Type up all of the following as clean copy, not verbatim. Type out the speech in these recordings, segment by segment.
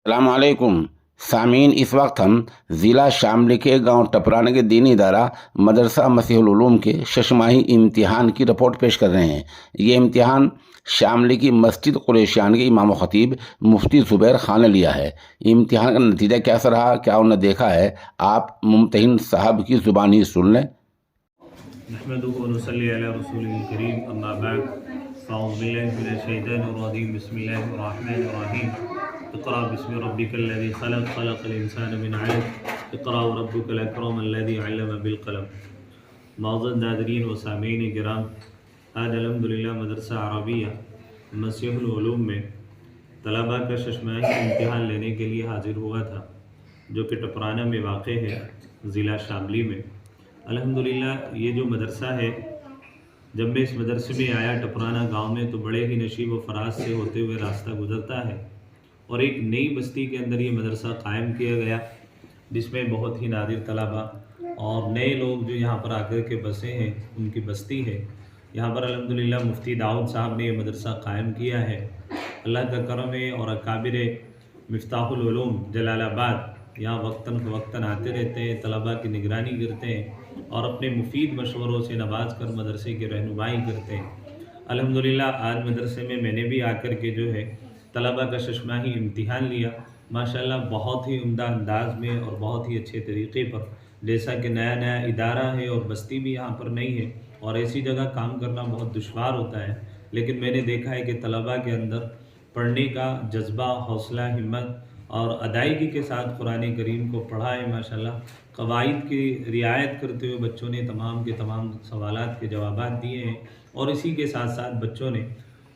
अस्सलाम वालेकुम सामीन। इस वक्त हम ज़िला शामली के गांव टपराने के दीनी इदारा मदरसा मसीहुल उलूम के शशमाही इम्तिहान की रिपोर्ट पेश कर रहे हैं। ये इम्तिहान शामली की मस्जिद कुरैशियान के इमाम खतीब मुफ्ती ज़ुबैर खान ने लिया है। इम्तिहान का नतीजा कैसा रहा, क्या उन्होंने देखा है, आप मुम्तहिन साहब की ज़ुबानी ही सुन लें। नहमदुहु व नुसल्ली अला रसूलिल करीम, अम्मा बाद, फ़अऊज़ु बिल्लाहि मिनश शैतानिर रजीम, बिस्मिल्लाहिर रहमानिर रहीम। इक़रा बिस्मि रब्बिकल्लज़ी ख़लक़, ख़लक़ल इंसान मिन अलक़, इक़रा व रब्बुकल अकरम अल्लज़ी अल्लम बिल क़लम। मौजूद नाज़रीन व सामीन किराम, आज अल्हम्दुलिल्लाह मदरसा अरबिया मसीहुल उलूम में तलबा का शशमाही इम्तिहान लेने के लिए हाज़िर हुआ था, जो कि टपराना में वाक़ है, ज़िला शामली में। अल्हम्दुलिल्लाह ये जो मदरसा है, जब मैं इस मदरसे में आया टपराना गांव में, तो बड़े ही नशीब व फराज से होते हुए रास्ता गुजरता है और एक नई बस्ती के अंदर ये मदरसा कायम किया गया, जिसमें बहुत ही नादिर तलबा और नए लोग जो यहाँ पर आकर के बसे हैं, उनकी बस्ती है। यहाँ पर अल्हम्दुलिल्लाह मुफ्ती दाऊद साहब ने ये मदरसा कायम किया है। अल्लाह का करम है और अकाबिर मिफ्ताहुल उलूम जलालाबाद यहाँ वक्तन फ़वक्तन आते रहते हैं, तलबा की निगरानी करते हैं और अपने मुफीद मशवरों से नवाज कर मदरसे की रहनुमाई करते हैं। अल्हम्दुलिल्लाह आज मदरसे में मैंने भी आकर के जो है तलबा का शशमाही इम्तिहान लिया। माशाल्लाह बहुत ही उम्दा अंदाज में और बहुत ही अच्छे तरीक़े पर, जैसा कि नया नया इदारा है और बस्ती भी यहाँ पर नहीं है और ऐसी जगह काम करना बहुत दुश्वार होता है, लेकिन मैंने देखा है कि तलबा के अंदर पढ़ने का जज्बा, हौसला, हिम्मत और अदायगी के साथ कुरान करीम को पढ़ा है। माशाल्लाह क़वाइद की रियायत करते हुए बच्चों ने तमाम के तमाम सवालात के जवाबात दिए हैं और इसी के साथ साथ बच्चों ने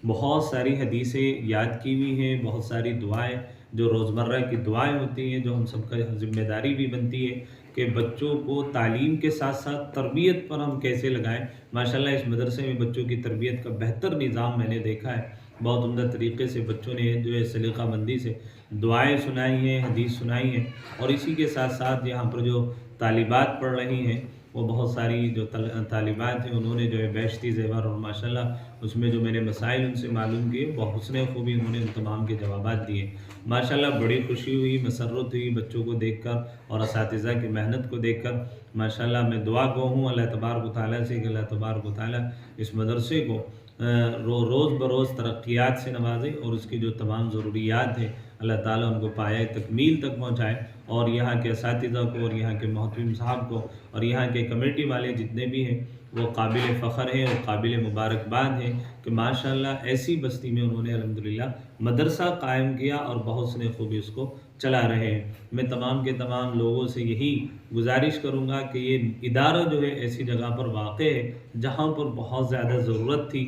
बहुत सारी हदीसें याद की हुई हैं, बहुत सारी दुआएं जो रोज़मर्रा की दुआएं होती हैं, जो हम सबका ज़िम्मेदारी भी बनती है कि बच्चों को तालीम के साथ साथ तरबियत पर हम कैसे लगाएं। माशाल्लाह इस मदरसे में बच्चों की तरबियत का बेहतर निज़ाम मैंने देखा है। बहुत उम्दा तरीक़े से बच्चों ने जो है सलीक़ामंदी से दुआएं सुनाई हैं, हदीस सुनाई हैं और इसी के साथ साथ यहाँ पर जो तालिबात पढ़ रही हैं, वो बहुत सारी जो तालिबात हैं, उन्होंने जो है बेशती ज़ेवर और माशाल्लाह उसमें जो मैंने मसाइल उनसे मालूम किए, बहुत हुस्न खूबी उन्होंने उन तमाम के जवाबात दिए। माशाल्लाह बड़ी खुशी हुई, मसर्रत हुई बच्चों को देखकर और असातिज़ा की मेहनत को देखकर। माशाल्लाह मैं दुआ गो हूँ अल्लाह तबारक व तआला से कि अल्लाह तबारक व तआला इस मदरसे को रोज़ बरोज़ तरक्यात से नवाजे और उसकी जो तमाम ज़रूरियात हैं अल्लाह ताला उनको पाया तकमील तक पहुँचाए और यहाँ के असातिज़ा को और यहाँ के मोहतरम साहब को और यहाँ के कमेटी वाले जितने भी हैं, वो काबिल फ़ख्र हैं और काबिल मुबारकबाद हैं कि माशाल्लाह ऐसी बस्ती में उन्होंने अल्हम्दुलिल्लाह मदरसा कायम किया और बहुत सी खूबी उसको चला रहे हैं। मैं तमाम के तमाम लोगों से यही गुजारिश करूँगा कि ये इदारा जो है ऐसी जगह पर वाक़ है जहाँ पर बहुत ज़्यादा ज़रूरत थी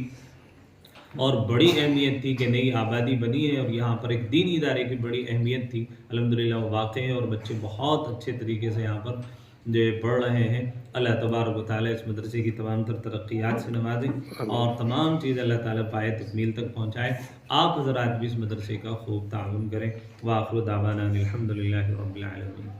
और बड़ी अहमियत थी कि नई आबादी बनी है और यहाँ पर एक दीन इदारे की बड़ी अहमियत थी। अल्हम्दुलिल्लाह वो वाक़ है और बच्चे बहुत अच्छे तरीके से यहाँ पर जो पढ़ रहे हैं। अल्लाह तबारक व तआला इस मदरसे की तमाम तर तरक्यात से नवाजे और तमाम चीज़ अल्लाह ताला पाए तकमील तक पहुँचाए। आप हज़रात भी इस मदरसे का खूब ताउन करें। व आखिर दावाना अनिल हम्दुलिल्लाहि रब्बिल आलमीन।